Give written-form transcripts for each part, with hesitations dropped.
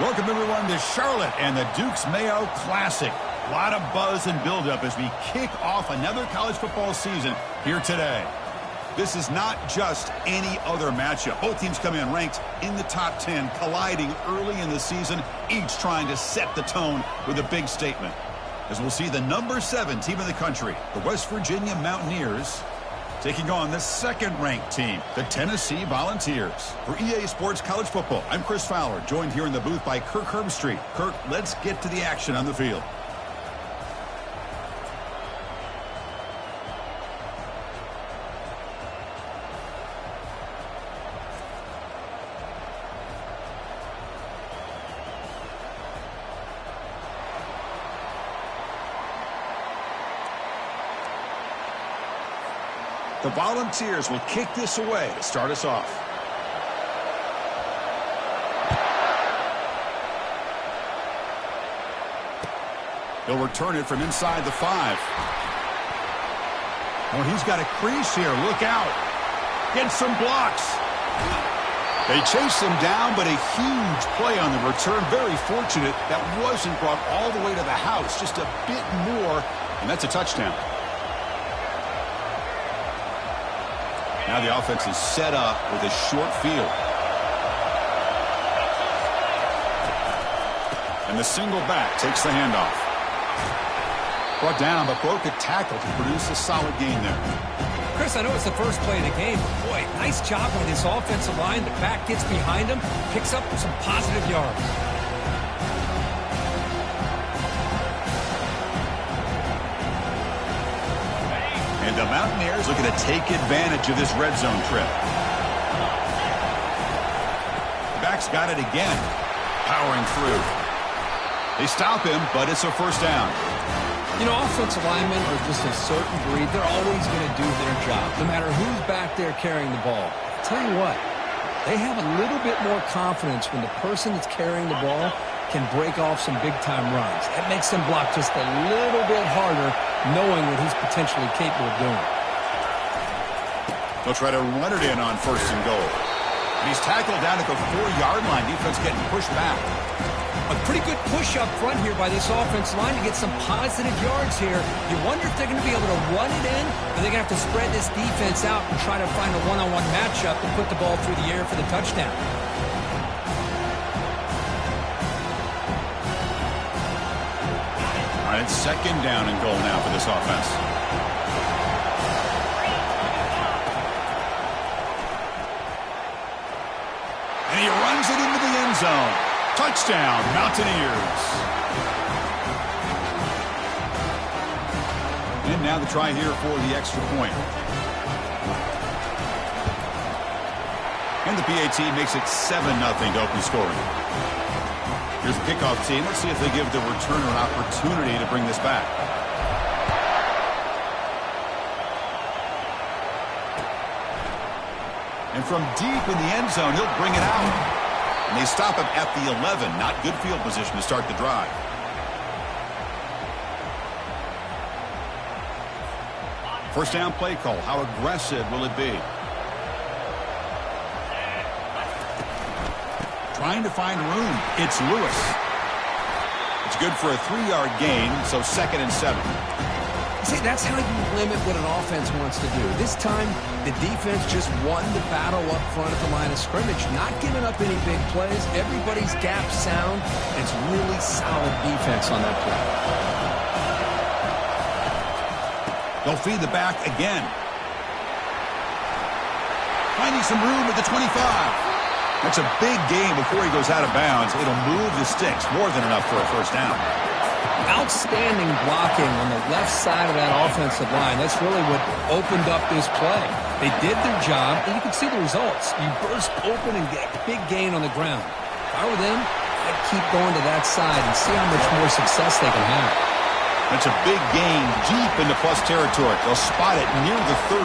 Welcome, everyone, to Charlotte and the Dukes Mayo Classic. A lot of buzz and buildup as we kick off another college football season here today. This is not just any other matchup. Both teams come in ranked in the top 10, colliding early in the season, each trying to set the tone with a big statement. As we'll see the number 7 team in the country, the West Virginia Mountaineers, taking on the second-ranked team, the Tennessee Volunteers. For EA Sports College Football, I'm Chris Fowler, joined here in the booth by Kirk Herbstreit. Kirk, let's get to the action on the field. The Volunteers will kick this away to start us off. He'll return it from inside the 5. Oh, he's got a crease here. Look out. Get some blocks. They chase him down, but a huge play on the return. Very fortunate that wasn't brought all the way to the house. Just a bit more, and that's a touchdown. Now the offense is set up with a short field. And the single back takes the handoff. Brought down, but broke a tackle to produce a solid gain there. Chris, I know it's the first play of the game, but boy, nice job by this offensive line. The back gets behind him, picks up some positive yards. And the Mountaineers looking to take advantage of this red zone trip. The back's got it again. Powering through. They stop him, but it's a first down. You know, offensive linemen are just a certain breed. They're always going to do their job, no matter who's back there carrying the ball. I'll tell you what, they have a little bit more confidence when the person that's carrying the ball can break off some big-time runs. That makes them block just a little bit harder, knowing what he's potentially capable of doing. They'll try to run it in on first and goal. And he's tackled down at the 4-yard line. Defense getting pushed back. A pretty good push up front here by this offensive line to get some positive yards here. You wonder if they're going to be able to run it in, or they're going to have to spread this defense out and try to find a one-on-one matchup and put the ball through the air for the touchdown. All right, it's second down and goal now for this offense. And he runs it into the end zone. Touchdown, Mountaineers. And now the try here for the extra point. And the PAT makes it 7-0 to open scoring. Here's the kickoff team. Let's see if they give the returner an opportunity to bring this back. And from deep in the end zone, he'll bring it out. And they stop him at the 11. Not good field position to start the drive. First down play call. How aggressive will it be? Trying to find room. It's Lewis. It's good for a 3-yard gain, so 2nd and 7. See, that's how you limit what an offense wants to do. This time, the defense just won the battle up front at the line of scrimmage, not giving up any big plays. Everybody's gap sound. It's really solid defense on that play. They'll feed the back again. Finding some room at the 25. That's a big gain before he goes out of bounds. It'll move the sticks. More than enough for a first down. Outstanding blocking on the left side of that offensive line. That's really what opened up this play. They did their job, and you can see the results. You burst open and get a big gain on the ground. If I were them, I'd keep going to that side and see how much more success they can have. That's a big gain deep into plus territory. They'll spot it near the 30.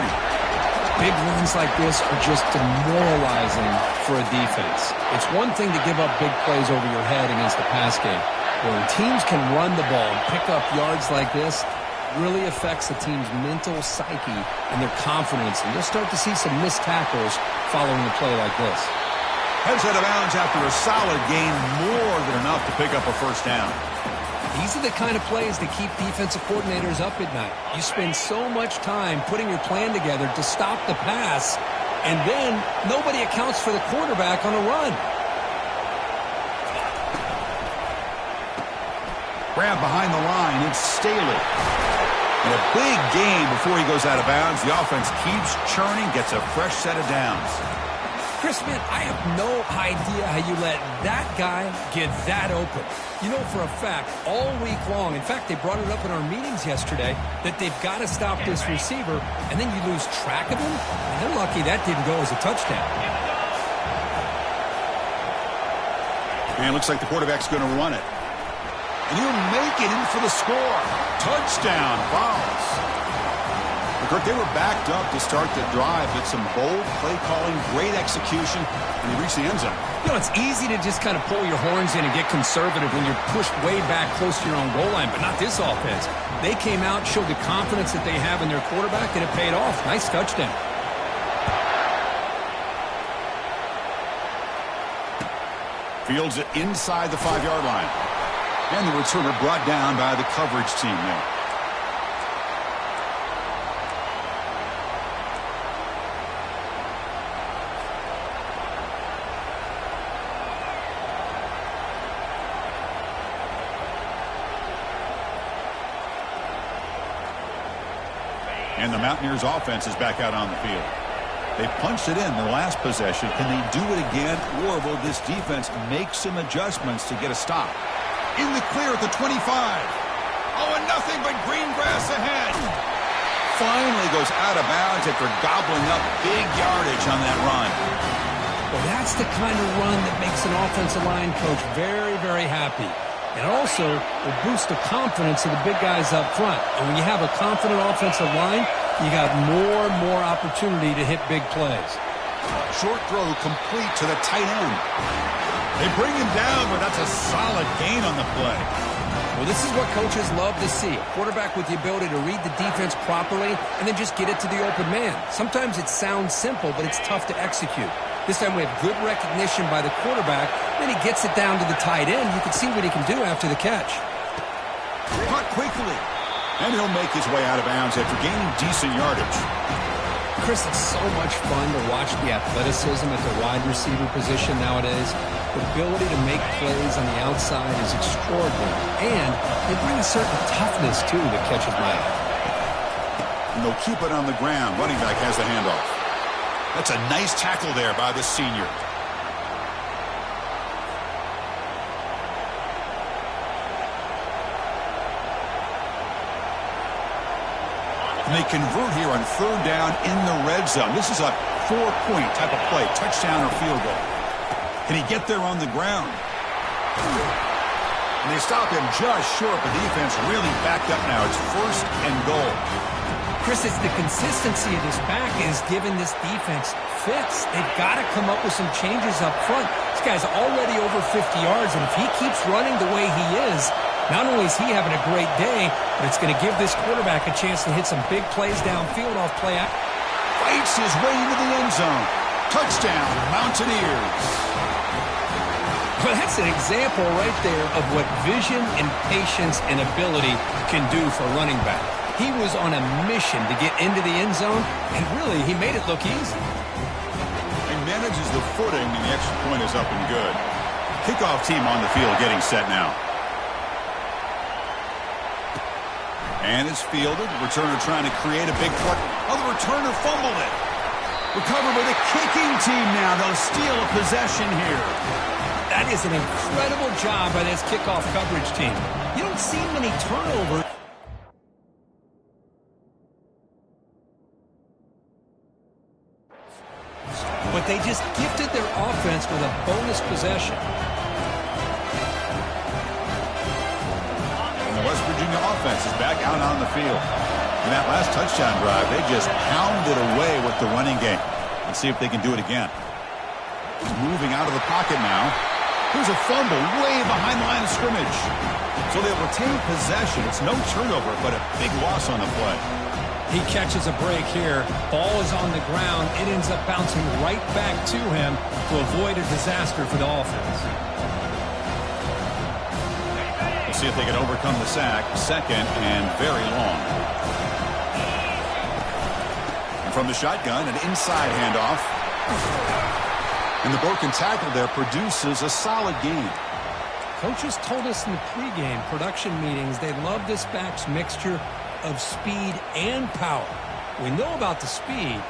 Big runs like this are just demoralizing for a defense. It's one thing to give up big plays over your head against the pass game. When teams can run the ball and pick up yards like this, it really affects the team's mental psyche and their confidence. And you'll start to see some missed tackles following a play like this. Heads out of bounds after a solid gain, more than enough to pick up a first down. These are the kind of plays that keep defensive coordinators up at night. You spend so much time putting your plan together to stop the pass, and then nobody accounts for the quarterback on a run. Grab behind the line, it's Staley. And a big gain before he goes out of bounds. The offense keeps churning, gets a fresh set of downs. Chris, man, I have no idea how you let that guy get that open. You know for a fact, all week long, in fact, they brought it up in our meetings yesterday, that they've got to stop this receiver, and then you lose track of him? And they're lucky that didn't go as a touchdown. And it looks like the quarterback's going to run it. And he'll make it in for the score. Touchdown, Vols. Kirk, they were backed up to start the drive, but some bold play calling, great execution, and they reached the end zone. You know, it's easy to just kind of pull your horns in and get conservative when you're pushed way back close to your own goal line, but not this offense. They came out, showed the confidence that they have in their quarterback, and it paid off. Nice touchdown. Fields it inside the 5-yard line. And the returner brought down by the coverage team there. And the Mountaineers offense is back out on the field. They punched it in their last possession. Can they do it again, or will this defense make some adjustments to get a stop? In the clear at the 25. Oh, and nothing but green grass ahead. Finally goes out of bounds after gobbling up big yardage on that run. Well, that's the kind of run that makes an offensive line coach very, very happy. And also will boost the confidence of the big guys up front. And when you have a confident offensive line, you got more and more opportunity to hit big plays. Short throw complete to the tight end. They bring him down, but that's a solid gain on the play. Well, this is what coaches love to see. A quarterback with the ability to read the defense properly and then just get it to the open man. Sometimes it sounds simple, but it's tough to execute. This time we have good recognition by the quarterback. Then he gets it down to the tight end. You can see what he can do after the catch. Caught quickly. And he'll make his way out of bounds after gaining decent yardage. Chris, it's so much fun to watch the athleticism at the wide receiver position nowadays. The ability to make plays on the outside is extraordinary. And they bring a certain toughness, too, that catches my eye. And they'll keep it on the ground. Running back has the handoff. That's a nice tackle there by the senior. And they convert here on third down in the red zone. This is a 4-point type of play, touchdown or field goal. Can he get there on the ground? And they stop him just short. The defense really backed up now. It's first and goal. Chris, it's the consistency of this back is giving this defense fits. They've got to come up with some changes up front. This guy's already over 50 yards, and if he keeps running the way he is, not only is he having a great day, but it's going to give this quarterback a chance to hit some big plays downfield off play out. Fights his way into the end zone. Touchdown, Mountaineers. Well, that's an example right there of what vision and patience and ability can do for a running back. He was on a mission to get into the end zone, and really, he made it look easy. He manages the footing, and the extra point is up and good. Kickoff team on the field getting set now. And it's fielded. Returner trying to create a big play. Oh, the returner fumbled it. Recovered by the kicking team now. They'll steal a possession here. That is an incredible job by this kickoff coverage team. You don't see many turnovers. But they just gifted their offense with a bonus possession. And the West Virginia offense is back out on the field. In that last touchdown drive, they just pounded away with the running game. Let's see if they can do it again. He's moving out of the pocket now. Here's a fumble way behind the line of scrimmage. So they'll retain possession. It's no turnover, but a big loss on the play. He catches a break here. Ball is on the ground. It ends up bouncing right back to him to avoid a disaster for the offense. We'll see if they can overcome the sack. Second and very long. And from the shotgun, an inside handoff. And the broken tackle there produces a solid gain. Coaches told us in the pregame production meetings they love this back's mixture of speed and power. We know about the speed,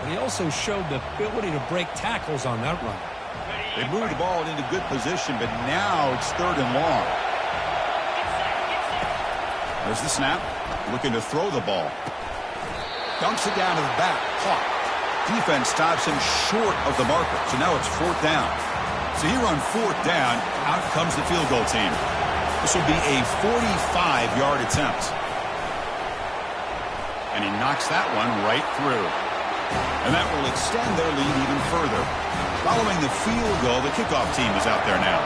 but he also showed the ability to break tackles on that run. They moved the ball into good position, but now it's third and long. There's the snap. Looking to throw the ball. Dunks it down to the back. Caught. Defense stops him short of the marker, so now it's fourth down. So here on fourth down, out comes the field goal team. This will be a 45-yard attempt. And he knocks that one right through. And that will extend their lead even further. Following the field goal, the kickoff team is out there now.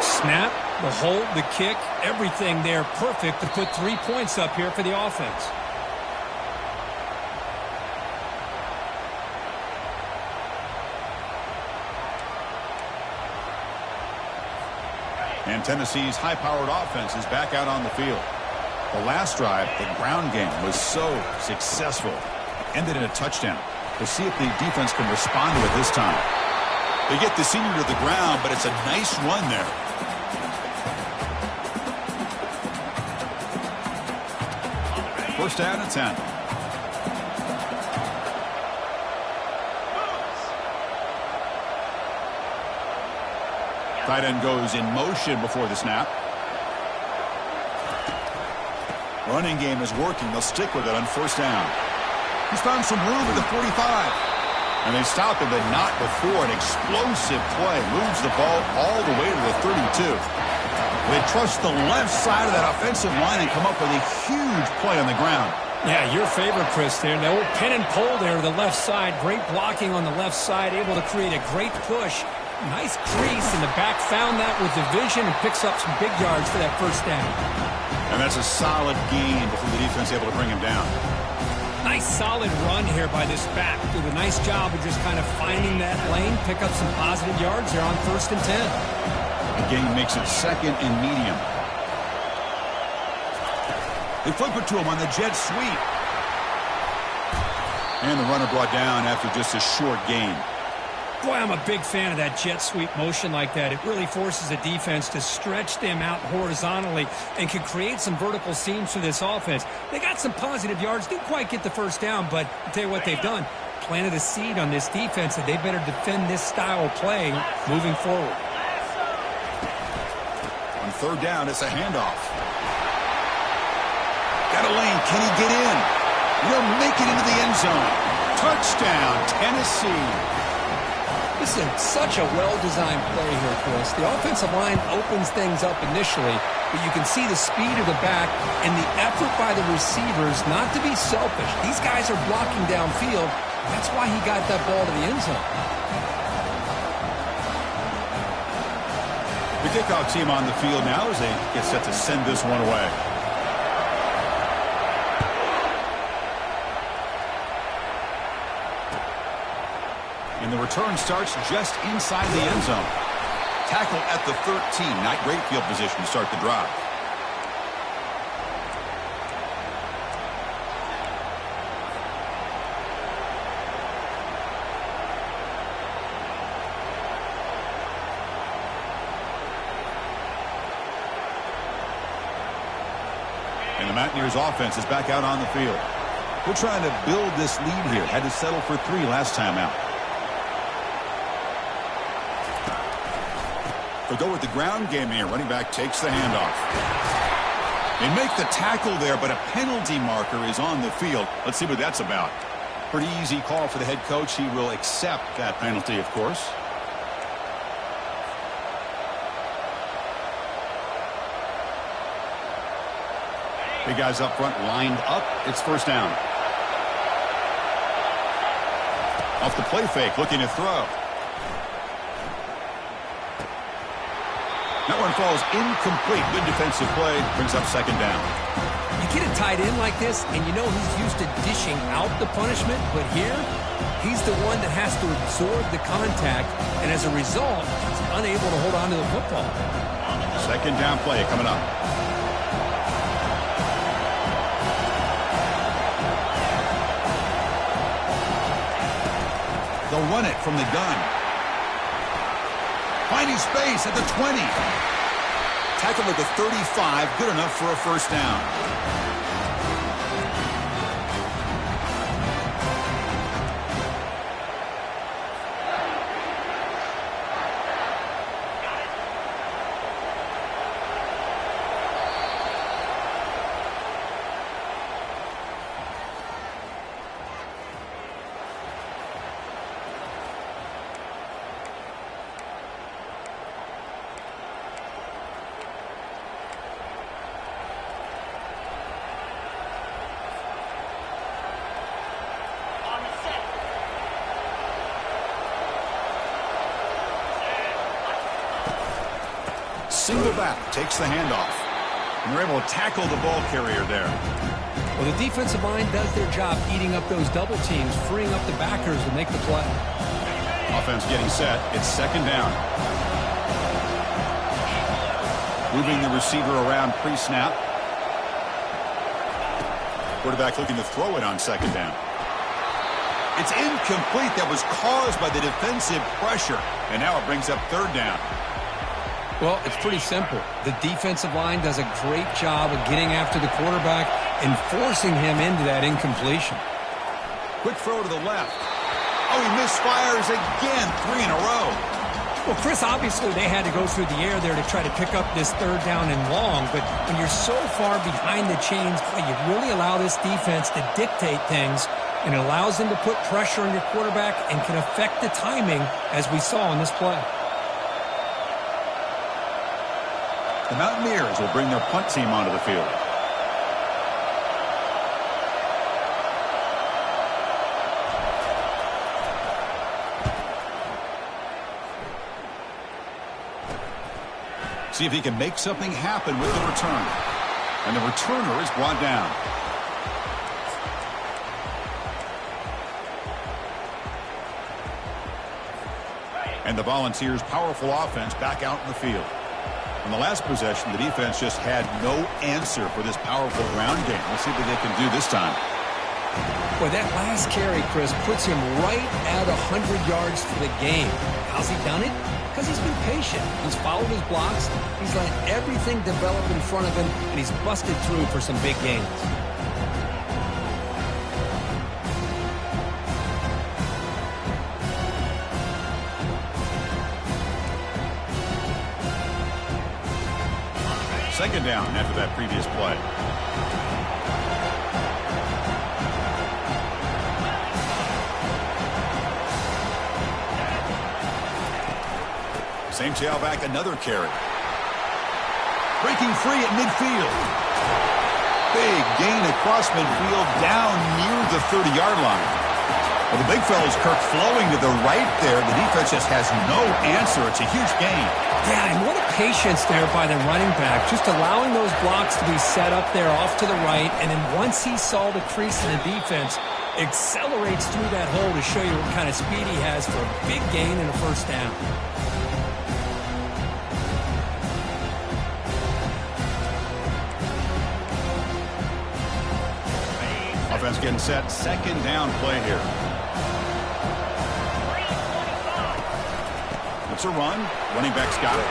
Snap, the hold, the kick, everything there perfect to put 3 points up here for the offense. And Tennessee's high-powered offense is back out on the field. The last drive, the ground game, was so successful. Ended in a touchdown. We'll see if the defense can respond to it this time. They get the senior to the ground, but it's a nice run there. First down and 10. Tight end goes in motion before the snap. Running game is working. They'll stick with it on first down. He's found some room at the 45. And they stop him, but not before an explosive play. Moves the ball all the way to the 32. They trust the left side of that offensive line and come up with a huge play on the ground. Yeah, your favorite, Chris, there. The old pin and pull there to the left side. Great blocking on the left side. Able to create a great push. Nice crease, and the back found that with the vision and picks up some big yards for that first down. And that's a solid gain before the defense able to bring him down. Nice solid run here by this back. Did a nice job of just kind of finding that lane, pick up some positive yards there on first and 10. The gain makes it second and medium. They flip it to him on the jet sweep. And the runner brought down after just a short gain. Boy, I'm a big fan of that jet sweep motion like that. It really forces the defense to stretch them out horizontally and can create some vertical seams for this offense. They got some positive yards, didn't quite get the first down, but I'll tell you what they've done. Planted a seed on this defense that they better defend this style of play moving forward. On third down, it's a handoff. Got a lane. Can he get in? He'll make it into the end zone. Touchdown, Tennessee. This is such a well-designed play here, Chris. The offensive line opens things up initially, but you can see the speed of the back and the effort by the receivers not to be selfish. These guys are blocking downfield. That's why he got that ball to the end zone. The kickoff team on the field now as they get set to send this one away. And the return starts just inside the end zone. Tackle at the 13. Not great field position to start the drive. And the Mountaineers offense is back out on the field. They're trying to build this lead here. Had to settle for 3 last time out. They'll go with the ground game here. Running back takes the handoff. They make the tackle there, but a penalty marker is on the field. Let's see what that's about. Pretty easy call for the head coach. He will accept that penalty, of course. Big guys up front lined up. It's first down. Off the play fake, looking to throw. That one falls incomplete. Good defensive play. Brings up second down. You get a tight end like this, and you know he's used to dishing out the punishment, but here, he's the one that has to absorb the contact, and as a result, he's unable to hold on to the football. Second down play coming up. They'll run it from the gun. Finding space at the 20. Tackled at the 35. Good enough for a first down. Single back, takes the handoff. And they're able to tackle the ball carrier there. Well, the defensive line does their job eating up those double teams, freeing up the backers to make the play. Offense getting set. It's second down. Moving the receiver around pre-snap. Quarterback looking to throw it on second down. It's incomplete. That was caused by the defensive pressure. And now it brings up third down. Well, it's pretty simple. The defensive line does a great job of getting after the quarterback and forcing him into that incompletion. Quick throw to the left. Oh, he misfires again. 3 in a row. Well, Chris, obviously they had to go through the air there to try to pick up this third down and long, but when you're so far behind the chains, you really allow this defense to dictate things, and it allows them to put pressure on your quarterback and can affect the timing, as we saw in this play. The Mountaineers will bring their punt team onto the field. See if he can make something happen with the return. And the returner is brought down. And the Volunteers' powerful offense back out in the field. On the last possession, the defense just had no answer for this powerful ground game. Let's see what they can do this time. Boy, that last carry, Chris, puts him right at 100 yards for the game. How's he done it? Because he's been patient. He's followed his blocks. He's let everything develop in front of him, and he's busted through for some big gains. Second down after that previous play. Same tailback, another carry. Breaking free at midfield. Big gain across midfield down near the 30-yard line. Well, the big fella's Kirk flowing to the right there. The defense just has no answer. It's a huge gain. Yeah, and what a patience there by the running back, just allowing those blocks to be set up there off to the right, and then once he saw the crease in the defense, accelerates through that hole to show you what kind of speed he has for a big gain and a first down. Offense getting set, second down play here. It's a run. Running back's got it.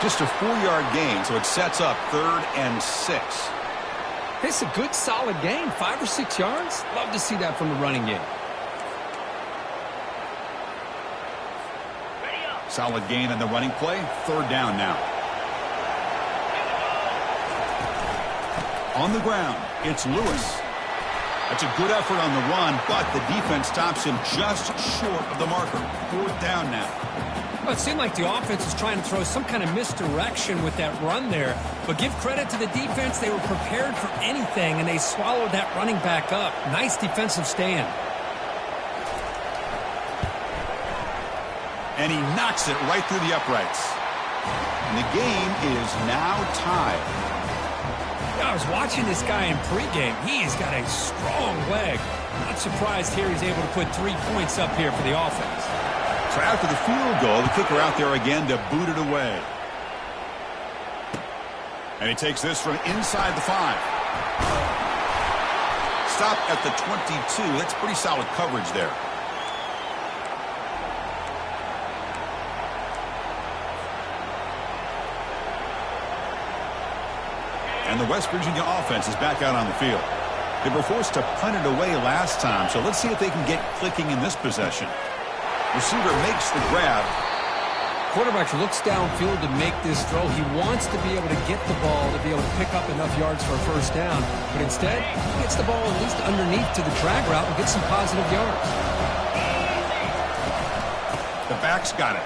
Just a 4-yard gain, so it sets up 3rd and 6. It's a good, solid gain. 5 or 6 yards. Love to see that from the running game. Solid gain on the running play. 3rd down now. On the ground, it's Lewis. That's a good effort on the run, but the defense stops him just short of the marker. 4th down now. Well, it seemed like the offense was trying to throw some kind of misdirection with that run there. But give credit to the defense. They were prepared for anything, and they swallowed that running back up. Nice defensive stand. And he knocks it right through the uprights. And the game is now tied. Yeah, I was watching this guy in pregame. He's got a strong leg. Not surprised here he's able to put 3 points up here for the offense. So after the field goal, the kicker out there again to boot it away. And he takes this from inside the 5. Stop at the 22. That's pretty solid coverage there. And the West Virginia offense is back out on the field. They were forced to punt it away last time, so let's see if they can get clicking in this possession. Receiver makes the grab. Quarterback looks downfield to make this throw. He wants to be able to get the ball to be able to pick up enough yards for a first down. But instead, he gets the ball at least underneath to the drag route and gets some positive yards. The back's got it.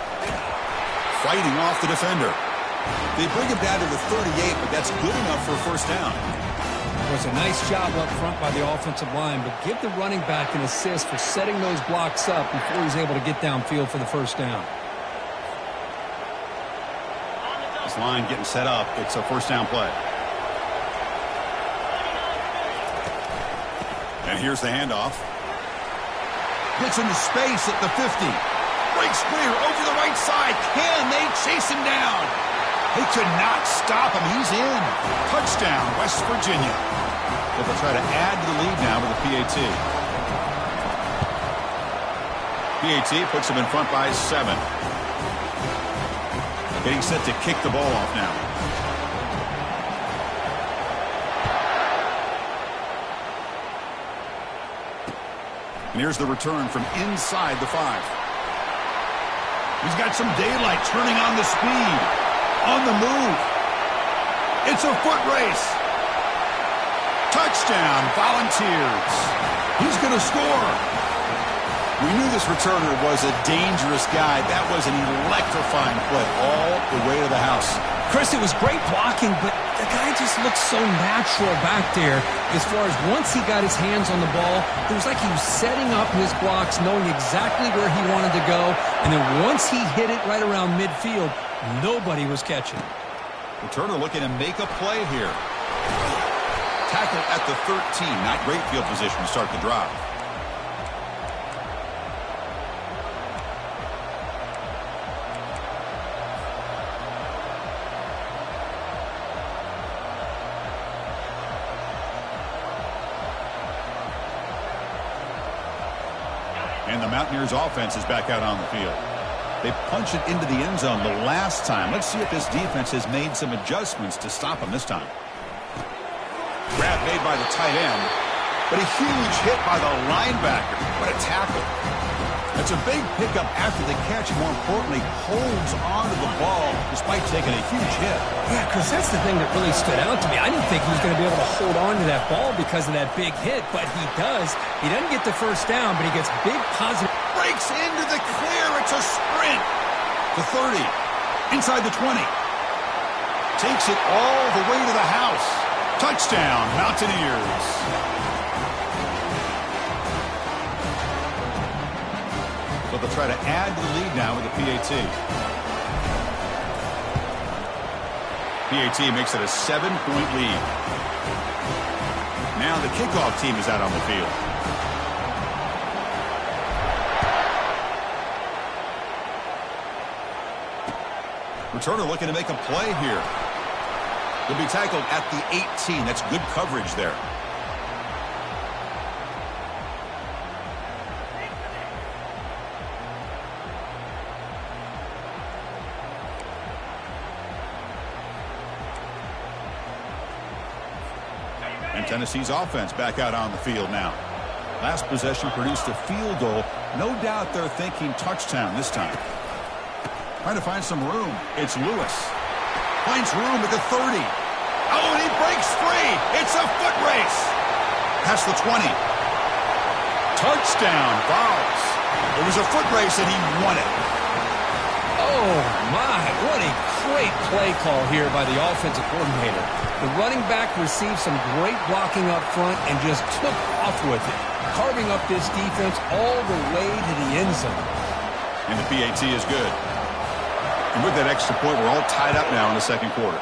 Fighting off the defender. They bring him down to the 38, but that's good enough for a first down. It was a nice job up front by the offensive line, but give the running back an assist for setting those blocks up before he's able to get downfield for the first down. This line getting set up. It's a first down play. And here's the handoff. Gets into space at the 50. Breaks clear over the right side. Can they chase him down? They could not stop him. He's in. Touchdown, West Virginia. But they'll try to add to the lead now with a PAT. PAT puts them in front by 7. Getting set to kick the ball off now. And here's the return from inside the 5. He's got some daylight, turning on the speed. On the move. It's a foot race. Touchdown, Volunteers. He's going to score. We knew this returner was a dangerous guy. That was an electrifying play all the way to the house. Chris, it was great blocking, but the guy just looked so natural back there. As far as once he got his hands on the ball, it was like he was setting up his blocks, knowing exactly where he wanted to go. And then once he hit it right around midfield, nobody was catching. Returner looking to make a play here. Tackle at the 13. Not great field position to start the drive. And the Mountaineers offense is back out on the field. They punched it into the end zone the last time. Let's see if this defense has made some adjustments to stop them this time. Grab made by the tight end, but a huge hit by the linebacker. What a tackle. That's a big pickup after the catch, and more importantly, holds onto the ball despite taking a huge hit. Yeah, Chris, that's the thing that really stood out to me. I didn't think he was going to be able to hold on to that ball because of that big hit, but he does. He doesn't get the first down, but he gets big positive. Breaks into the clear. It's a sprint. The 30. Inside the 20. Takes it all the way to the house. Touchdown, Mountaineers. But they'll try to add to the lead now with a PAT. PAT makes it a 7-point lead. Now the kickoff team is out on the field. Returner looking to make a play here. He'll be tackled at the 18. That's good coverage there. And Tennessee's offense back out on the field now. Last possession produced a field goal. No doubt they're thinking touchdown this time. Trying to find some room. It's Lewis. Finds room at the 30. Oh, and he breaks free. It's a foot race. Past the 20. Touchdown, Vols. It was a foot race, and he won it. Oh, my. What a great play call here by the offensive coordinator. The running back received some great blocking up front and just took off with it, carving up this defense all the way to the end zone. And the PAT is good. And with that extra point, we're all tied up now in the second quarter.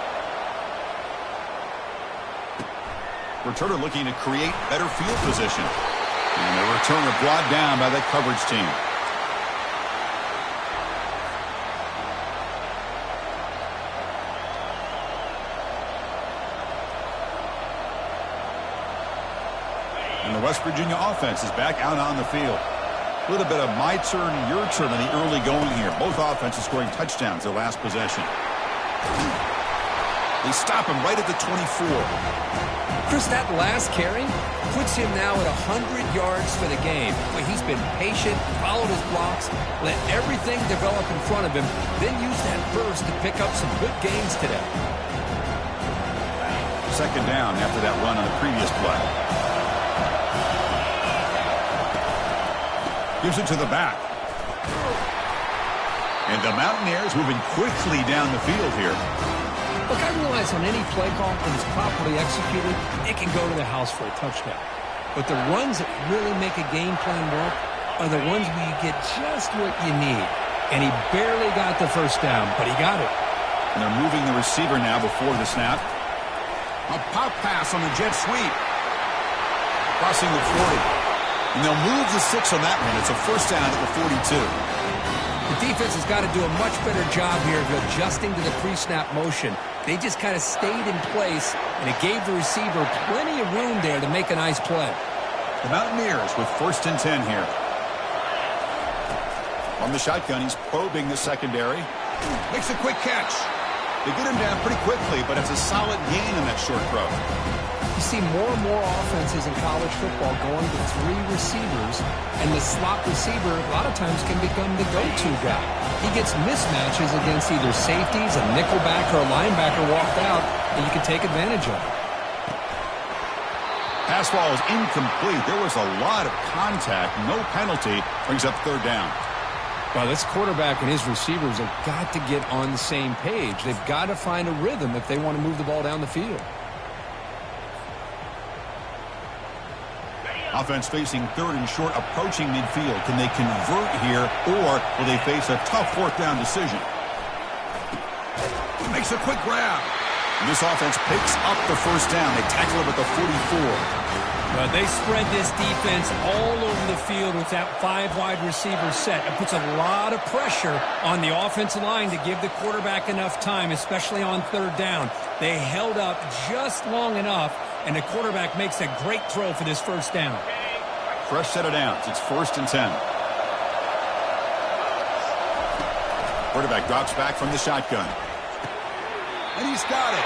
Returner looking to create better field position. And the returner brought down by that coverage team. And the West Virginia offense is back out on the field. A little bit of my turn, your turn in the early going here. Both offenses scoring touchdowns their last possession. They stop him right at the 24. Chris, that last carry puts him now at 100 yards for the game. Well, he's been patient, followed his blocks, let everything develop in front of him, then used that burst to pick up some good gains today. Second down after that run on the previous play. Gives it to the back. And the Mountaineers moving quickly down the field here. Look, I realize on any play call, when it's properly executed, it can go to the house for a touchdown. But the runs that really make a game plan work are the ones where you get just what you need. And he barely got the first down, but he got it. And they're moving the receiver now before the snap. A pop pass on the jet sweep. Crossing the 40. And they'll move the 6 on that one. It's a first down at the 42. The defense has got to do a much better job here of adjusting to the pre-snap motion. They just kind of stayed in place, and it gave the receiver plenty of room there to make a nice play. The Mountaineers with 1st and 10 here. On the shotgun, he's probing the secondary. Makes a quick catch. They get him down pretty quickly, but it's a solid gain on that short throw. You see more and more offenses in college football going with 3 receivers, and the slot receiver a lot of times can become the go-to guy. He gets mismatches against either safeties, a nickelback, or a linebacker walked out, and you can take advantage of it. Pass ball is incomplete. There was a lot of contact. No penalty. Brings up 3rd down. Well, this quarterback and his receivers have got to get on the same page. They've got to find a rhythm if they want to move the ball down the field. Offense facing 3rd and short, approaching midfield. Can they convert here, or will they face a tough 4th down decision? Makes a quick grab. And this offense picks up the first down. They tackle him at the 44. Well, they spread this defense all over the field with that 5 wide receiver set. It puts a lot of pressure on the offensive line to give the quarterback enough time, especially on 3rd down. They held up just long enough, and the quarterback makes a great throw for this first down. Fresh set of downs. It's 1st and 10. Quarterback drops back from the shotgun. And he's got it.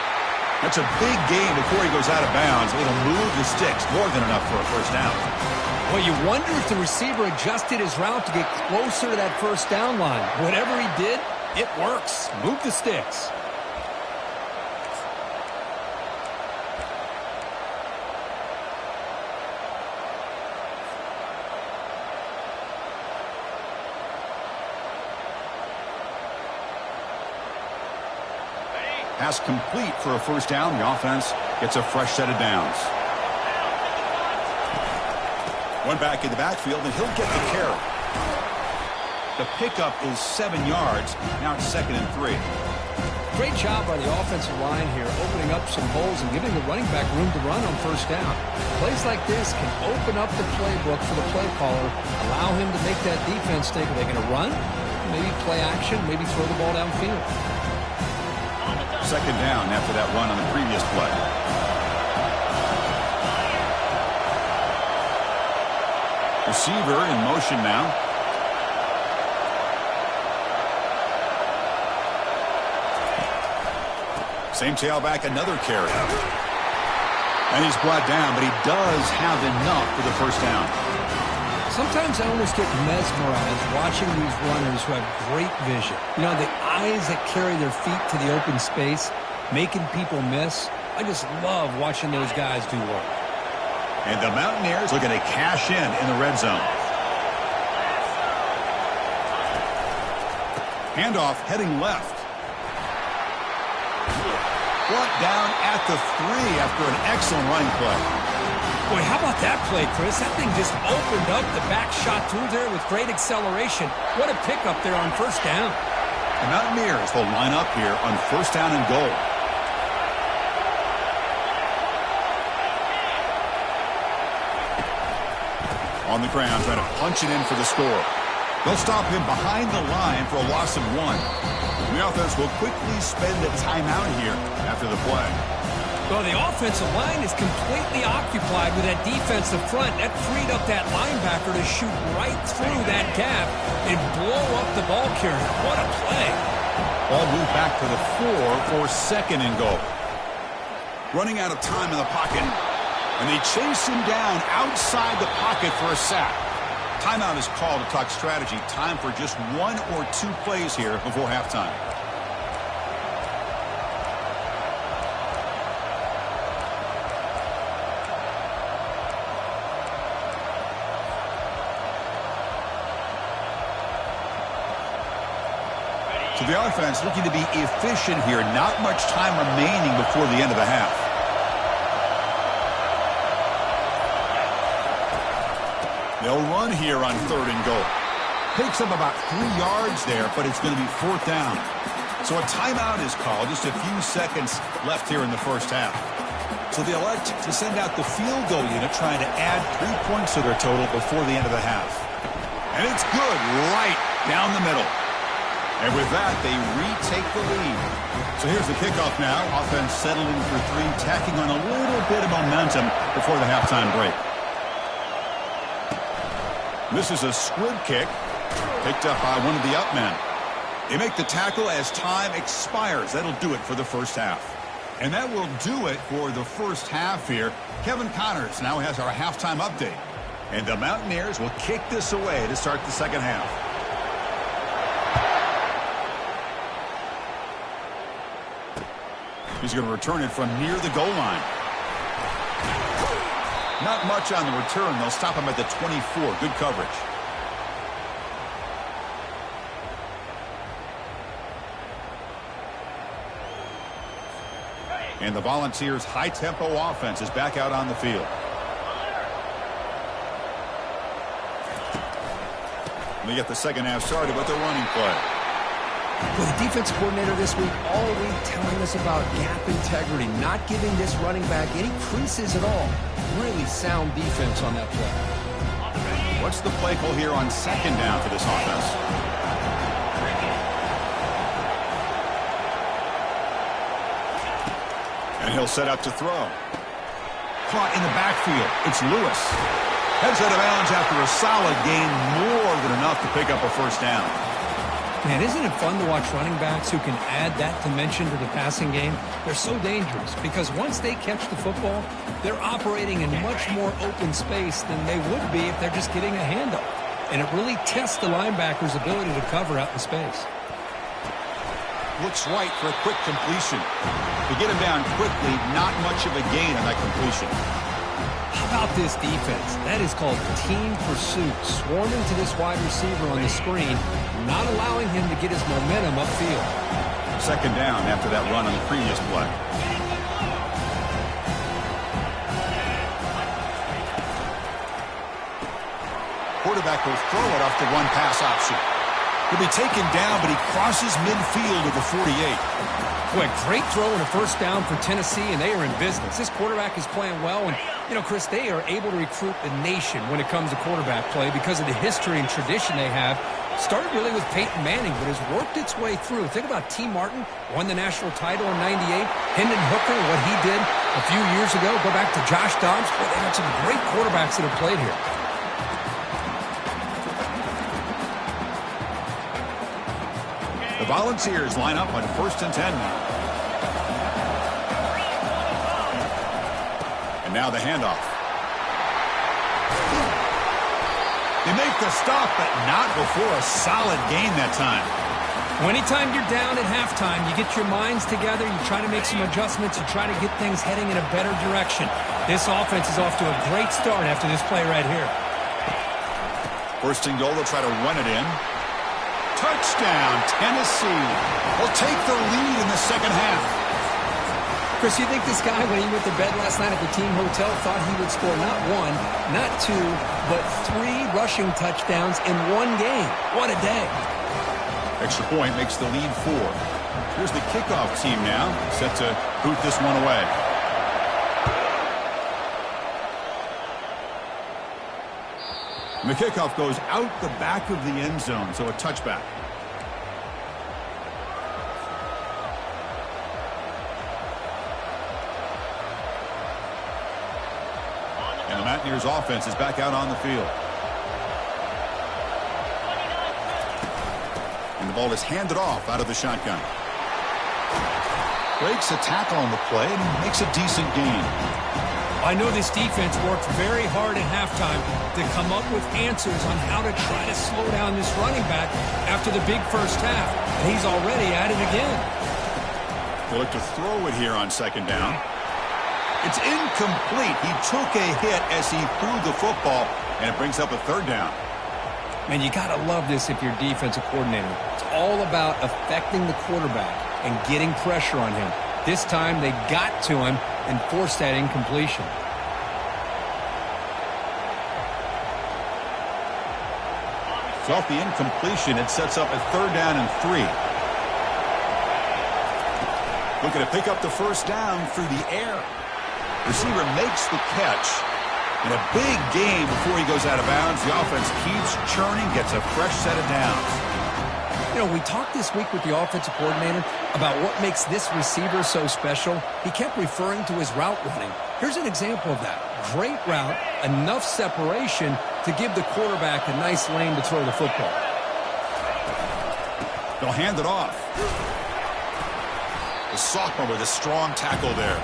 That's a big gain before he goes out of bounds. It'll move the sticks more than enough for a first down. Well, you wonder if the receiver adjusted his route to get closer to that first down line. Whatever he did, it works. Move the sticks. Pass complete for a first down. The offense gets a fresh set of downs. One back in the backfield, and he'll get the carry. The pickup is 7 yards. Now it's 2nd and 3. Great job by the offensive line here, opening up some holes and giving the running back room to run on first down. Plays like this can open up the playbook for the play caller, allow him to make that defense think, are they going to run? Maybe play action, maybe throw the ball downfield. 2nd down after that run on the previous play. Receiver in motion now. Same tailback, another carry. And he's brought down, but he does have enough for the first down. Sometimes I almost get mesmerized watching these runners who have great vision. You know, the eyes that carry their feet to the open space, making people miss. I just love watching those guys do work. And the Mountaineers looking to cash in the red zone. Handoff heading left. Brought down at the 3 after an excellent running play. Boy, how about that play, Chris? That thing just opened up the back shot through there with great acceleration. What a pickup there on first down. The Mountaineers will line up here on first down and goal. On the ground, trying to punch it in for the score. They'll stop him behind the line for a loss of 1. The offense will quickly spend a timeout here after the play. Well, the offensive line is completely occupied with that defensive front. That freed up that linebacker to shoot right through that gap and blow up the ball carrier. What a play. Ball moved back to the 4 for 2nd and goal. Running out of time in the pocket. And they chase him down outside the pocket for a sack. Timeout is called to talk strategy. Time for just 1 or 2 plays here before halftime. So the offense looking to be efficient here. Not much time remaining before the end of the half. They'll run here on 3rd and goal. Takes up about 3 yards there, but it's going to be 4th down. So a timeout is called. Just a few seconds left here in the first half. So they elect to send out the field goal unit, trying to add 3 points to their total before the end of the half. And it's good right down the middle. And with that, they retake the lead. So here's the kickoff now. Offense settling for 3, tacking on a little bit of momentum before the halftime break. This is a squib kick, picked up by one of the up men. They make the tackle as time expires. That'll do it for the first half. And that will do it for the first half here. Kevin Connors now has our halftime update. And the Mountaineers will kick this away to start the second half. He's going to return it from near the goal line. Not much on the return. They'll stop him at the 24. Good coverage. And the Volunteers' high-tempo offense is back out on the field. They get the second half started with their running play. Well, the defense coordinator this week all week telling us about gap integrity, not giving this running back any creases at all. Really sound defense on that play. What's the play call here on 2nd down for this offense? And he'll set up to throw. Caught in the backfield. It's Lewis. Heads out of bounds after a solid gain, more than enough to pick up a first down. Man, isn't it fun to watch running backs who can add that dimension to the passing game? They're so dangerous because once they catch the football, they're operating in much more open space than they would be if they're just getting a handoff. And it really tests the linebacker's ability to cover out in space. Looks right for a quick completion. To get him down quickly, not much of a gain on that completion. How about this defense? That is called team pursuit. Swarming to this wide receiver on the screen, not allowing him to get his momentum upfield. Second down after that run on the previous play. Quarterback will throw it off the run pass option. He'll be taken down, but he crosses midfield at the 48. Boy, great throw and a first down for Tennessee, and they are in business. This quarterback is playing well, and, you know, Chris, they are able to recruit the nation when it comes to quarterback play because of the history and tradition they have. Started really with Peyton Manning, but has worked its way through. Think about T. Martin, won the national title in '98. Hendon Hooker, what he did a few years ago. Go back to Josh Dobbs. Boy, they had some great quarterbacks that have played here. The Volunteers line up on 1st and 10 now. And now the handoff. They make the stop, but not before a solid gain that time. Well, anytime you're down at halftime, you get your minds together, you try to make some adjustments, you try to get things heading in a better direction. This offense is off to a great start after this play right here. 1st and goal, they'll try to run it in. Touchdown, Tennessee. Will take the lead in the second half. Chris, you think this guy, when he went to bed last night at the team hotel, thought he would score not 1, not 2, but 3 rushing touchdowns in one game? What a day. Extra point makes the lead 4. Here's the kickoff team now, set to boot this one away. And the kickoff goes out the back of the end zone, so a touchback. And the Mountaineers offense is back out on the field. And the ball is handed off out of the shotgun. Breaks a tackle on the play and makes a decent gain. I know this defense worked very hard at halftime to come up with answers on how to try to slow down this running back after the big first half. And he's already at it again. They'll look to throw it here on second down. It's incomplete. He took a hit as he threw the football, and it brings up a third down. Man, you got to love this if you're a defensive coordinator. It's all about affecting the quarterback and getting pressure on him. This time they got to him and forced that incompletion. So off the incompletion, it sets up a third down and 3. Looking to pick up the first down through the air. Receiver makes the catch. And a big gain before he goes out of bounds. The offense keeps churning, gets a fresh set of downs. You know, we talked this week with the offensive coordinator about what makes this receiver so special. He kept referring to his route running. Here's an example of that. Great route, enough separation to give the quarterback a nice lane to throw the football. They'll hand it off. The sophomore with a strong tackle there.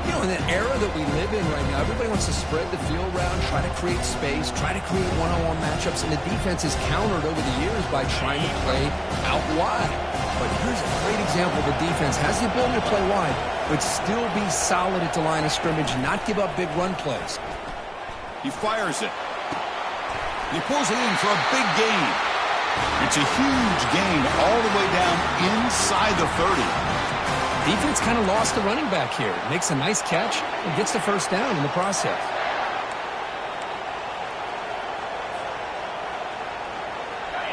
You know, in the era that we live in right now, everybody wants to spread the field around, try to create space, try to create one-on-one matchups, and the defense is countered over the years by trying to play out wide. But here's a great example. The defense has the ability to play wide, but still be solid at the line of scrimmage, not give up big run plays. He fires it. He pulls it in for a big gain. It's a huge gain all the way down inside the 30. Defense kind of lost the running back here. Makes a nice catch and gets the first down in the process.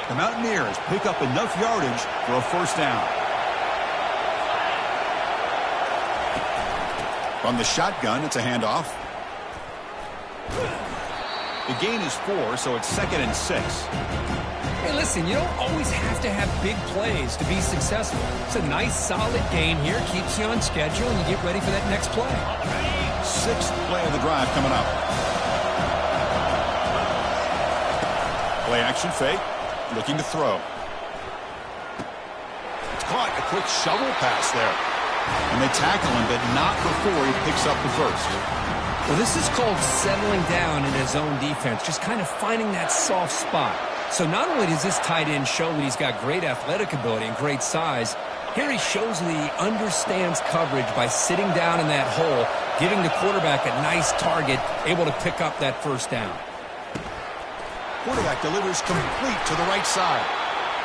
The Mountaineers pick up enough yardage for a first down. From the shotgun, it's a handoff. The gain is 4, so it's 2nd and 6. Hey, listen, you don't always have to have big plays to be successful. It's a nice, solid gain here. Keeps you on schedule, and you get ready for that next play. 6th play of the drive coming up. Play action fake. Looking to throw. It's caught. A quick shovel pass there. And they tackle him, but not before he picks up the first. Well, this is called settling down in his own defense, just kind of finding that soft spot. So not only does this tight end show that he's got great athletic ability and great size, here he shows that he understands coverage by sitting down in that hole, giving the quarterback a nice target, able to pick up that first down. Quarterback delivers complete to the right side.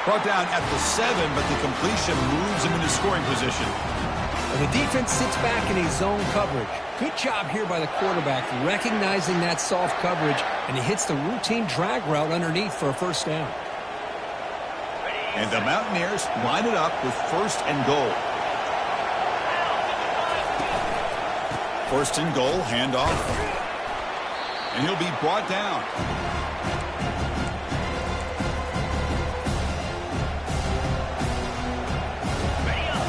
Brought down at the 7, but the completion moves him into scoring position. And the defense sits back in his zone coverage. Good job here by the quarterback, recognizing that soft coverage, and he hits the routine drag route underneath for a first down. And the Mountaineers line it up with 1st and goal. 1st and goal, handoff. And he'll be brought down.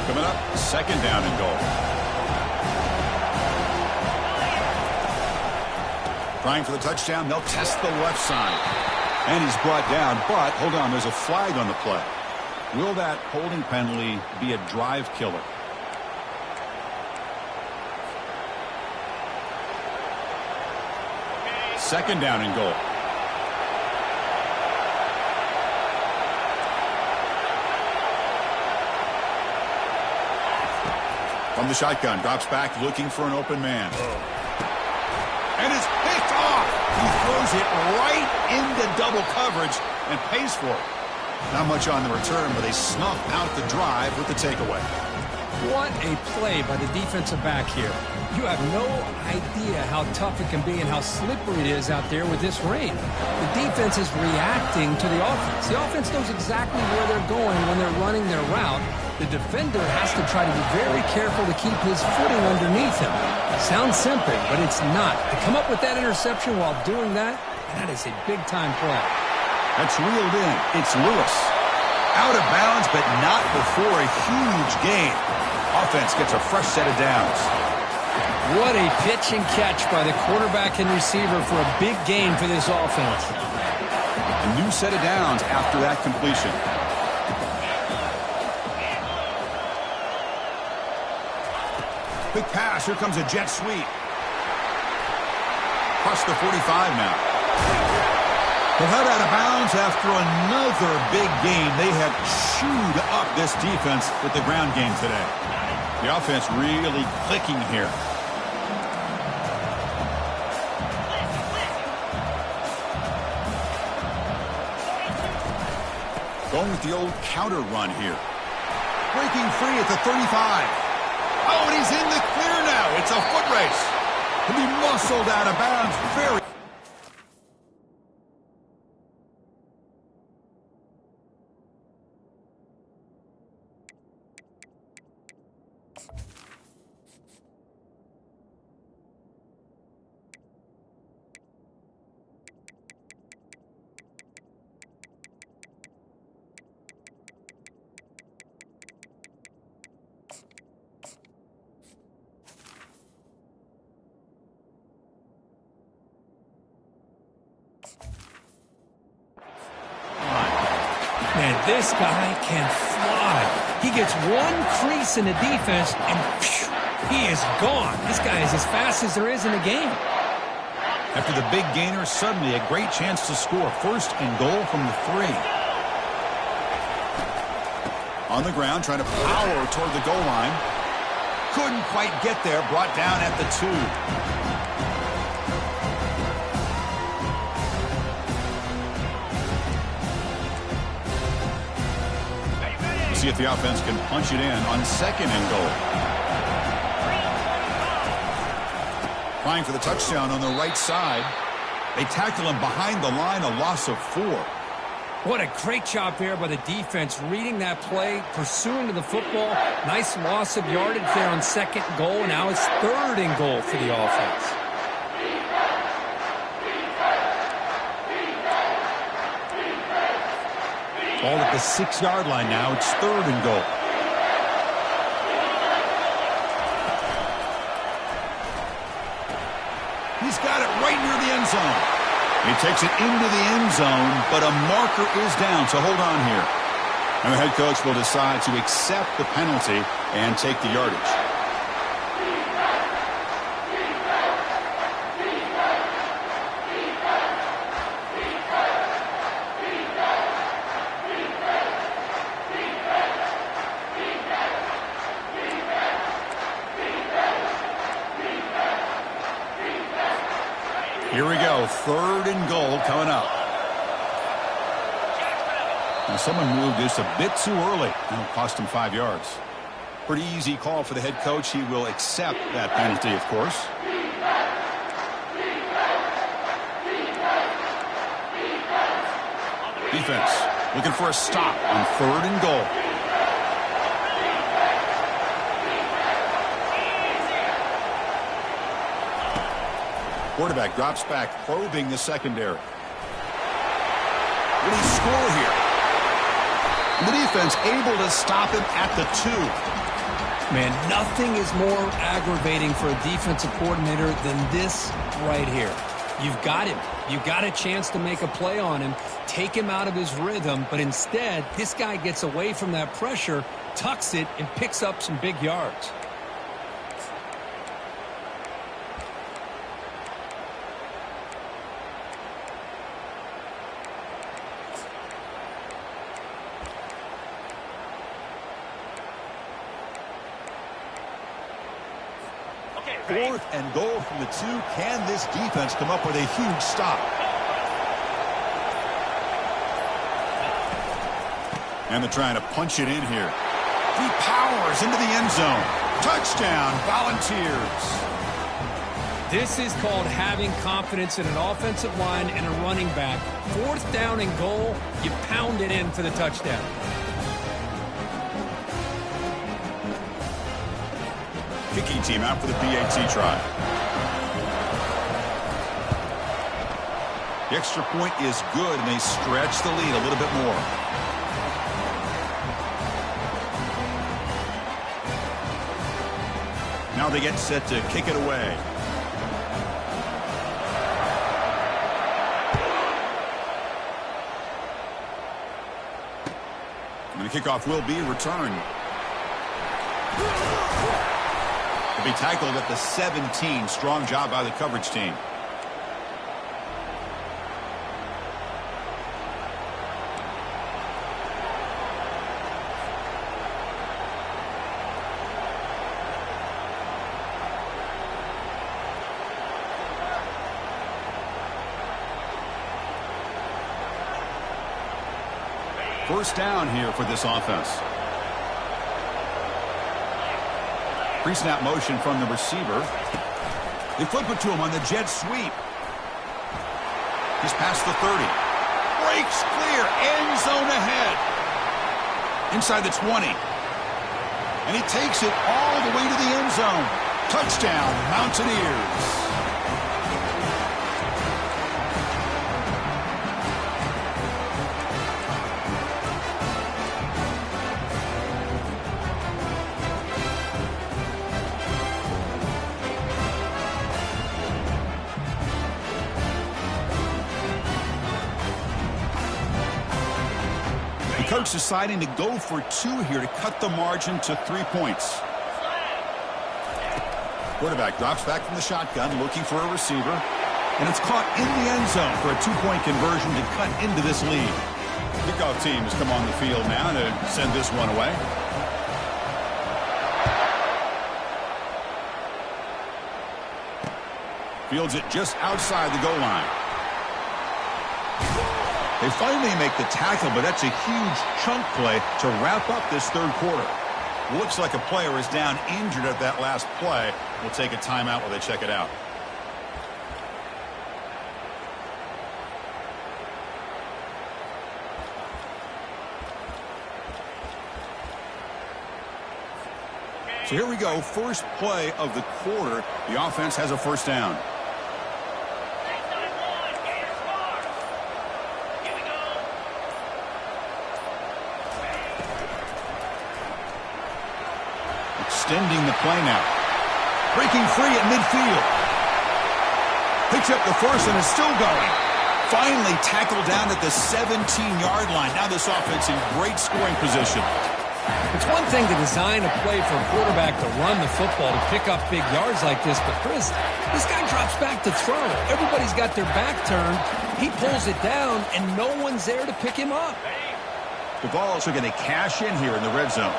Coming up, 2nd down and goal. Trying for the touchdown, they'll test the left side. And he's brought down, but hold on, there's a flag on the play. Will that holding penalty be a drive killer? Second down and goal. From the shotgun, drops back looking for an open man. And it's picked off. He throws it right into double coverage and pays for it. Not much on the return, but they snuff out the drive with the takeaway. What a play by the defensive back here. You have no idea how tough it can be and how slippery it is out there with this rain. The defense is reacting to the offense. The offense knows exactly where they're going when they're running their route. The defender has to try to be very careful to keep his footing underneath him. Sounds simple, but it's not. To come up with that interception while doing that, And that is a big-time play. That's reeled in. It's Lewis. Out of bounds, but not before a huge gain. Offense gets a fresh set of downs. What a pitch and catch by the quarterback and receiver for a big gain for this offense. A new set of downs after that completion. Quick pass. Here comes a jet sweep. Across the 45 now. But head out of bounds after another big game. They have chewed up this defense with the ground game today. The offense really clicking here. Going with the old counter run here. Breaking free at the 35. Oh, and he's in the clear now. It's a foot race. To be muscled out of bounds. Very. Man, this guy can fly. He gets one crease in the defense, and phew, he is gone. This guy is as fast as there is in the game. After the big gainer, suddenly a great chance to score. First and goal from the 3. On the ground, trying to power toward the goal line. Couldn't quite get there. Brought down at the 2. See if the offense can punch it in on second and goal. Trying for the touchdown on the right side. They tackle him behind the line, a loss of 4. What a great job there by the defense, reading that play, pursuing to the football. Nice loss of yardage there on second and goal. Now it's third and goal for the offense. Ball at the 6-yard line now. It's third and goal. He's got it right near the end zone. He takes it into the end zone, but a marker is down, so hold on here. And the head coach will decide to accept the penalty and take the yardage. Here we go, third and goal coming up. Now someone moved just a bit too early. It'll cost him 5 yards. Pretty easy call for the head coach. He will accept that penalty, of course. Defense looking for a stop on third and goal. Quarterback drops back, probing the secondary. Will he score here? And the defense able to stop him at the 2. Man, nothing is more aggravating for a defensive coordinator than this right here. You've got him. You've got a chance to make a play on him, take him out of his rhythm, but instead, this guy gets away from that pressure, tucks it, and picks up some big yards. Fourth and goal from the 2. Can this defense come up with a huge stop? And they're trying to punch it in here. He powers into the end zone. Touchdown, Volunteers. This is called having confidence in an offensive line and a running back. Fourth down and goal, you pound it in for the touchdown. Kicking team out for the PAT try. The extra point is good, and they stretch the lead a little bit more. Now they get set to kick it away. And the kickoff will be returned. He'll be tackled at the 17. Strong job by the coverage team. First down here for this offense. Pre-snap motion from the receiver. They flip it to him on the jet sweep. He's past the 30. Breaks clear. End zone ahead. Inside the 20. And he takes it all the way to the end zone. Touchdown, Mountaineers. Coach deciding to go for 2 here to cut the margin to 3 points. Quarterback drops back from the shotgun, looking for a receiver. And it's caught in the end zone for a 2-point conversion to cut into this lead. Kickoff team has come on the field now to send this one away. Fields it just outside the goal line. They finally make the tackle, but that's a huge chunk play to wrap up this third quarter. Looks like a player is down injured at that last play. We'll take a timeout while they check it out. So here we go. First play of the quarter. The offense has a first down. Extending the play now. Breaking free at midfield. Picks up the first and is still going. Finally tackled down at the 17-yard line. Now this offense in great scoring position. It's one thing to design a play for a quarterback to run the football, to pick up big yards like this, but Chris, this guy drops back to throw. Everybody's got their back turned. He pulls it down, and no one's there to pick him up. The Vols are going to cash in here in the red zone.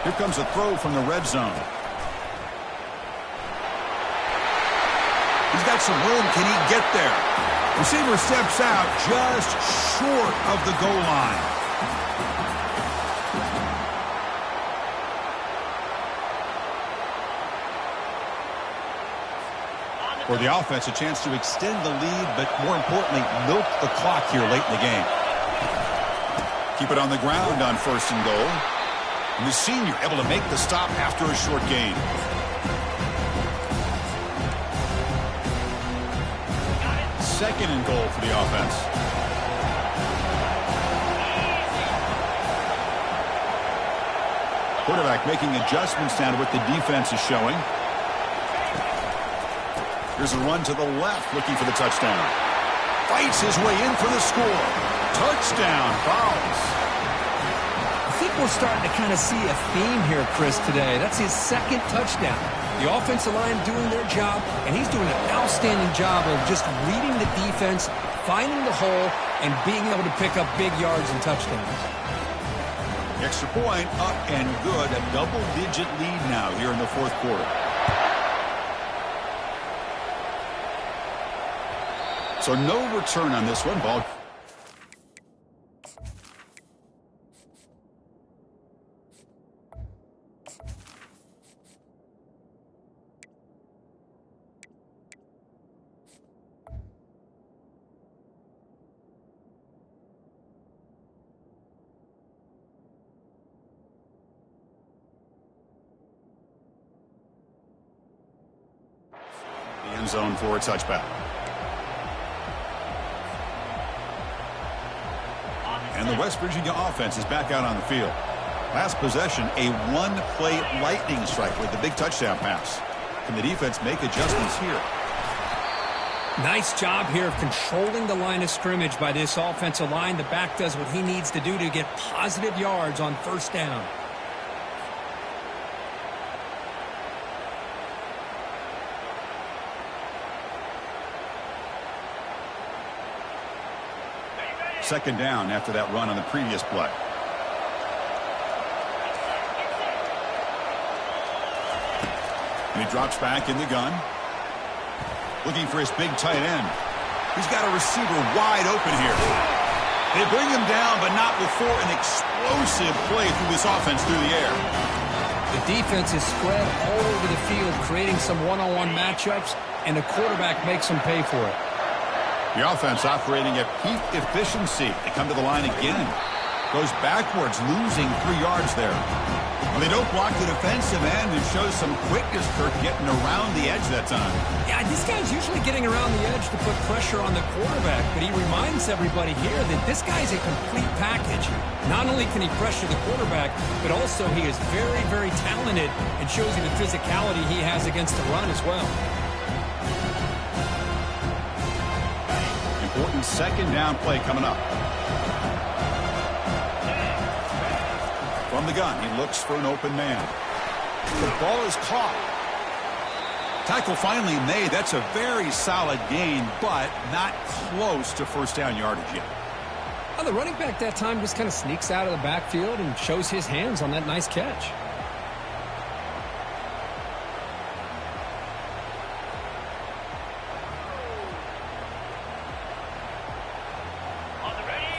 Here comes a throw from the red zone. He's got some room. Can he get there? Receiver steps out just short of the goal line. For the offense, a chance to extend the lead, but more importantly, milk the clock here late in the game. Keep it on the ground on first and goal. And the senior able to make the stop after a short gain. Second and goal for the offense. Quarterback making adjustments now to what the defense is showing. Here's a run to the left, looking for the touchdown. Fights his way in for the score. Touchdown, Vols. I think we're starting to kind of see a theme here, Chris, today. That's his second touchdown. The offensive line doing their job, and he's doing an outstanding job of just reading the defense, finding the hole, and being able to pick up big yards and touchdowns. Extra point up and good. A double-digit lead now here in the fourth quarter. So no return on this one. Ball. end zone for a touchback. And the West Virginia offense is back out on the field. Last possession, a one-play lightning strike with the big touchdown pass. Can the defense make adjustments here? Nice job here of controlling the line of scrimmage by this offensive line. The back does what he needs to do to get positive yards on first down. Second down after that run on the previous play. And he drops back in the gun. Looking for his big tight end. He's got a receiver wide open here. They bring him down, but not before an explosive play through this offense through the air. The defense is spread all over the field, creating some one-on-one matchups, and the quarterback makes them pay for it. The offense operating at peak efficiency. They come to the line again. Goes backwards, losing 3 yards there. Well, they don't block the defensive end and shows some quickness for getting around the edge that time. Yeah, this guy's usually getting around the edge to put pressure on the quarterback, but he reminds everybody here that this guy's a complete package. Not only can he pressure the quarterback, but also he is very, very talented and shows you the physicality he has against the run as well. Important second down play coming up. From the gun, he looks for an open man. The ball is caught. Tackle finally made. That's a very solid gain, but not close to first down yardage yet. Well, the running back that time just kind of sneaks out of the backfield and shows his hands on that nice catch.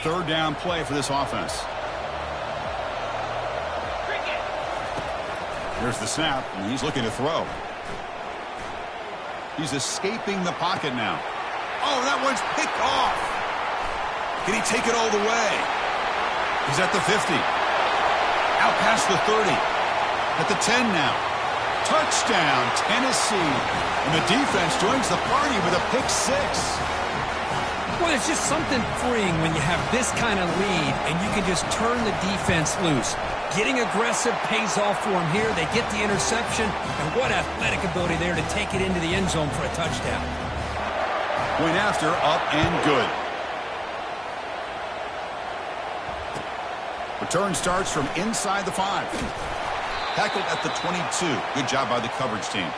Third down play for this offense. Here's the snap, and he's looking to throw. He's escaping the pocket now. Oh, that one's picked off. Can he take it all the way? He's at the 50. Out past the 30. At the 10 now. Touchdown, Tennessee. And the defense joins the party with a pick 6. Well, it's just something freeing when you have this kind of lead and you can just turn the defense loose. Getting aggressive pays off for them here. They get the interception, and what athletic ability there to take it into the end zone for a touchdown. Point after, up and good. Return starts from inside the 5. Tackled at the 22. Good job by the coverage team.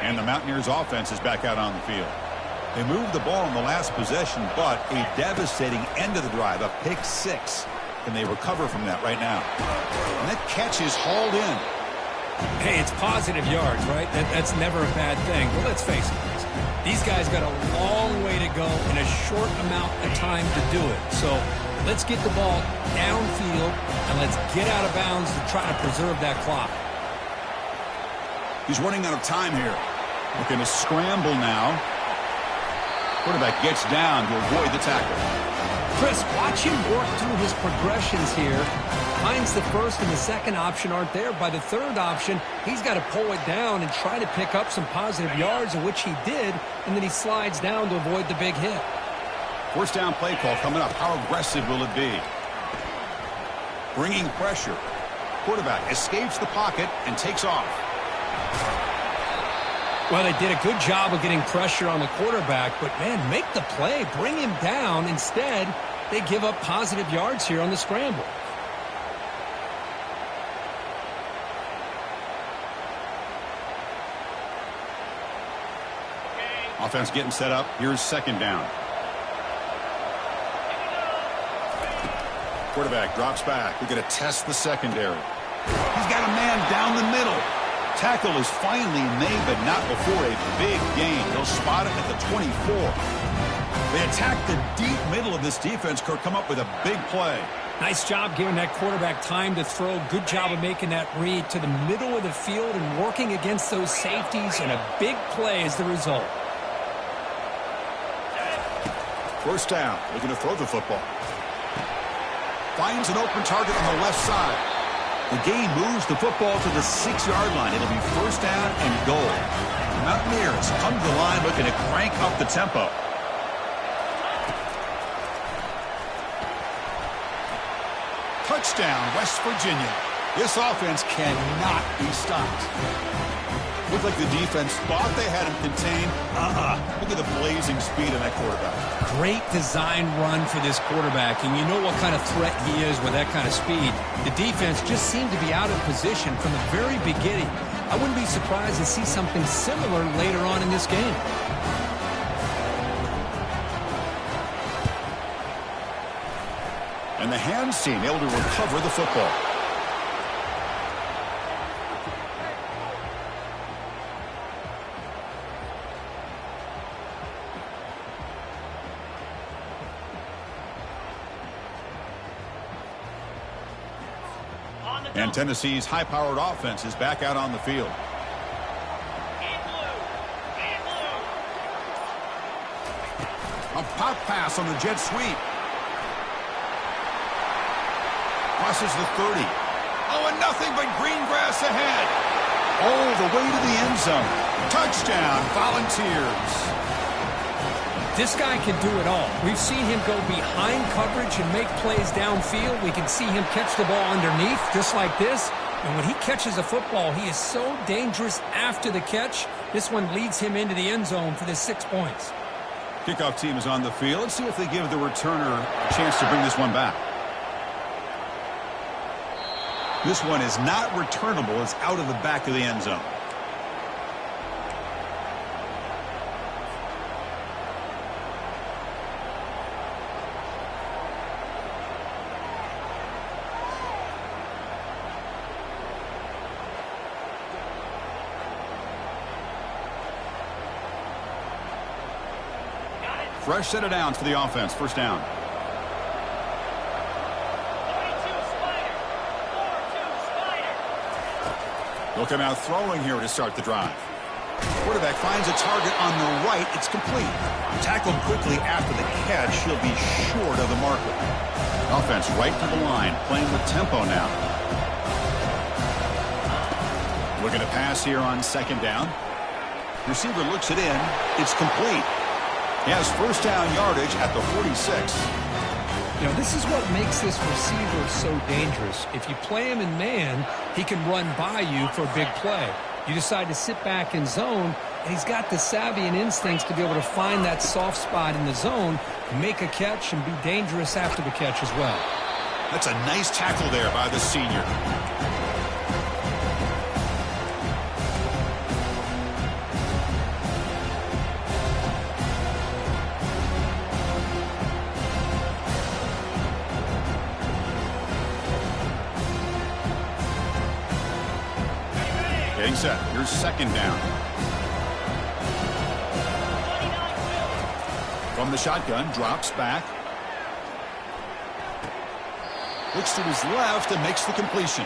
And the Mountaineers offense is back out on the field. They moved the ball in the last possession, but a devastating end of the drive, a pick 6. Can they recover from that right now? And that catch is hauled in. Hey, it's positive yards, right? That's never a bad thing. But let's face it, these guys got a long way to go in a short amount of time to do it. So let's get the ball downfield, and let's get out of bounds to try to preserve that clock. He's running out of time here. Looking to scramble now. Quarterback gets down to avoid the tackle. Chris, watch him work through his progressions here. Finds the first and the second option aren't there. By the third option, he's got to pull it down and try to pick up some positive yards, in which he did, and then he slides down to avoid the big hit. First down play call coming up. How aggressive will it be? Bringing pressure. Quarterback escapes the pocket and takes off. Well, they did a good job of getting pressure on the quarterback, but, man, make the play. Bring him down. Instead, they give up positive yards here on the scramble. Offense getting set up. Here's second down. Quarterback drops back. We're going to test the secondary. He's got a man down the middle. Tackle is finally made, but not before a big gain. They'll spot it at the 24. They attack the deep middle of this defense, Kirk, come up with a big play. Nice job giving that quarterback time to throw. Good job of making that read to the middle of the field and working against those safeties, and a big play is the result. First down, looking to throw the football. Finds an open target on the left side. The gain moves the football to the 6-yard line. It'll be first down and goal. The Mountaineers come to the line looking to crank up the tempo. Touchdown, West Virginia. This offense cannot be stopped. Looked like the defense thought they had him contained. Look at the blazing speed of that quarterback. Great design run for this quarterback, and you know what kind of threat he is with that kind of speed. The defense just seemed to be out of position from the very beginning. I wouldn't be surprised to see something similar later on in this game. And the hands team able to recover the football. And Tennessee's high-powered offense is back out on the field. A pop pass on the jet sweep. Crosses the 30. Oh, and nothing but green grass ahead. All the way to the end zone. Touchdown, Volunteers. This guy can do it all. We've seen him go behind coverage and make plays downfield. We can see him catch the ball underneath, just like this. And when he catches a football, he is so dangerous after the catch. This one leads him into the end zone for the 6 points. Kickoff team is on the field. Let's see if they give the returner a chance to bring this one back. This one is not returnable. It's out of the back of the end zone. Fresh set of downs for the offense. First down. They'll come out throwing here to start the drive. Quarterback finds a target on the right. It's complete. Tackled quickly after the catch. He'll be short of the marker. Offense right to the line. Playing with tempo now. Looking to pass here on second down. Receiver looks it in. It's complete. He has first down yardage at the 46. You know, this is what makes this receiver so dangerous. If you play him in man, he can run by you for a big play. You decide to sit back in zone, and he's got the savvy and instincts to be able to find that soft spot in the zone, make a catch, and be dangerous after the catch as well. That's a nice tackle there by the senior. Getting set. Here's second down. From the shotgun, drops back. Looks to his left and makes the completion.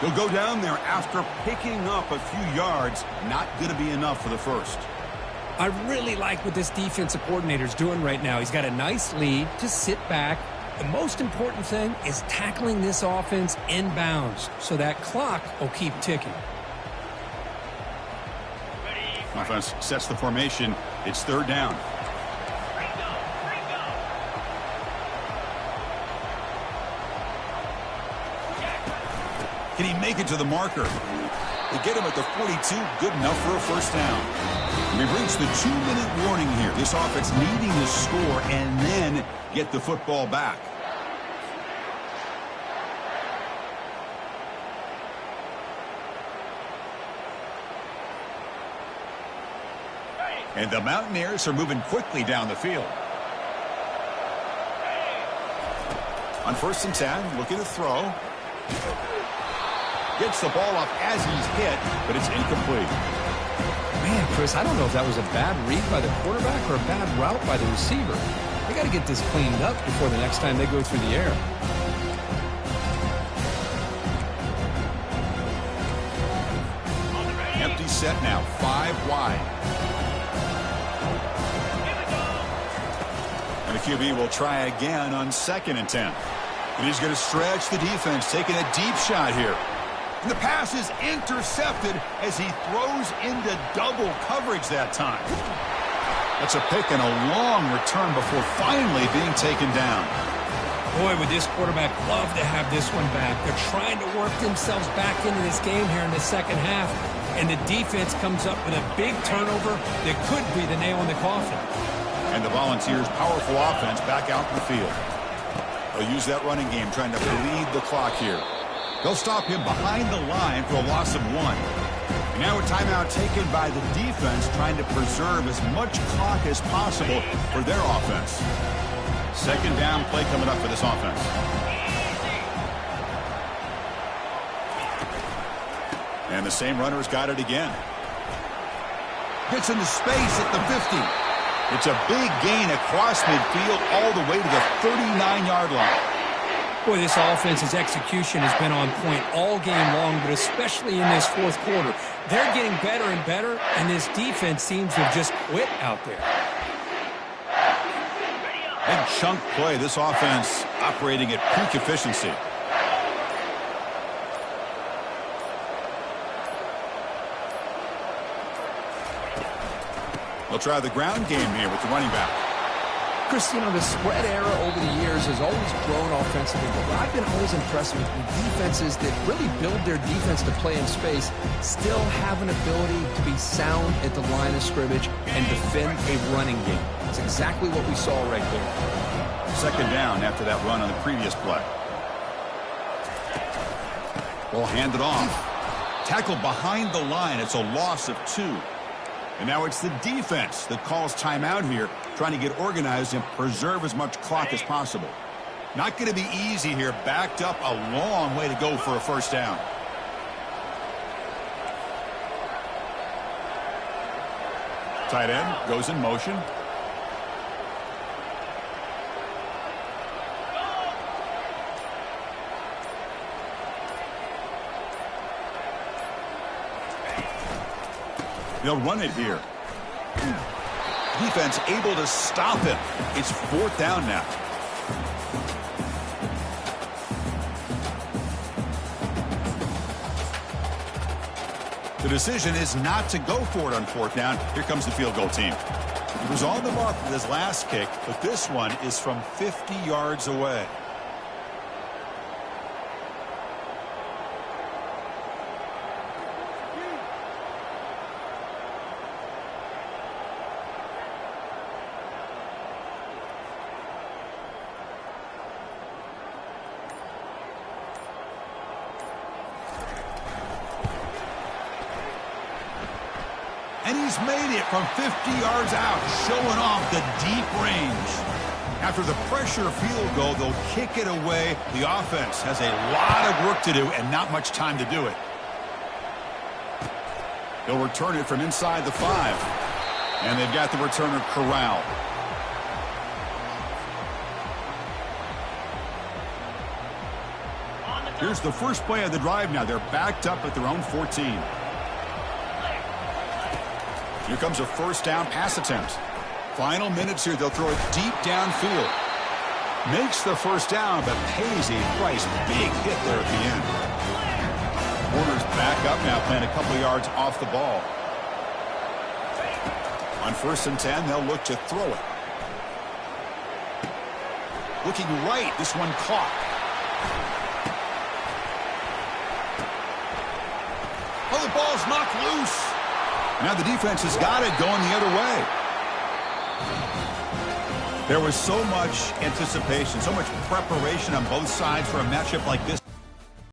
He'll go down there after picking up a few yards. Not going to be enough for the first. I really like what this defensive coordinator is doing right now. He's got a nice lead. Just sit back. The most important thing is tackling this offense inbounds so that clock will keep ticking. Offense sets the formation. It's third down. Can he make it to the marker? They get him at the 42. Good enough for a first down. And we've reached the 2-minute warning here. This offense needing to score and then get the football back. And the Mountaineers are moving quickly down the field. On first and 10, looking to throw. Gets the ball up as he's hit, but it's incomplete. Man, Chris, I don't know if that was a bad read by the quarterback or a bad route by the receiver. They got to get this cleaned up before the next time they go through the air. Empty set now, 5 wide. And the QB will try again on 2nd and 10. And he's going to stretch the defense, taking a deep shot here. And the pass is intercepted as he throws into double coverage that time. That's a pick and a long return before finally being taken down. Boy, would this quarterback love to have this one back. They're trying to work themselves back into this game here in the second half. And the defense comes up with a big turnover that could be the nail in the coffin. And the Volunteers' powerful offense back out in the field. They'll use that running game, trying to bleed the clock here. They'll stop him behind the line for a loss of 1. And now a timeout taken by the defense, trying to preserve as much clock as possible for their offense. 2nd down play coming up for this offense. And the same runner's got it again. Gets into space at the 50. It's a big gain across midfield all the way to the 39-yard line. Boy, this offense's execution has been on point all game long, but especially in this fourth quarter. They're getting better and better, and this defense seems to have just quit out there. Big chunk play. This offense operating at peak efficiency. They'll try the ground game here with the running back. Chris, you know, the spread era over the years has always grown offensively, but what I've been always impressed with defenses that really build their defense to play in space still have an ability to be sound at the line of scrimmage and defend a running game. That's exactly what we saw right there. 2nd down after that run on the previous play. We'll hand it off. Tackle behind the line. It's a loss of 2. And now it's the defense that calls timeout here, trying to get organized and preserve as much clock as possible. Not going to be easy here. Backed up a long way to go for a 1st down. Tight end goes in motion. They'll run it here. Defense able to stop him. It's 4th down now. The decision is not to go for it on 4th down. Here comes the field goal team. He was on the mark with his last kick, but this one is from 50 yards away. And he's made it from 50 yards out, showing off the deep range. After the pressure field goal, they'll kick it away. The offense has a lot of work to do and not much time to do it. They'll return it from inside the 5. And they've got the returner corralled. Here's the first play of the drive now. They're backed up at their own 14. Here comes a 1st down pass attempt. Final minutes here. They'll throw it deep downfield. Makes the 1st down, but pays a price. Big hit there at the end. Warner's back up now, playing a couple yards off the ball. On 1st and 10, they'll look to throw it. Looking right. This one caught. Oh, the ball's knocked loose. Now the defense has got it going the other way. There was so much anticipation, so much preparation on both sides for a matchup like this.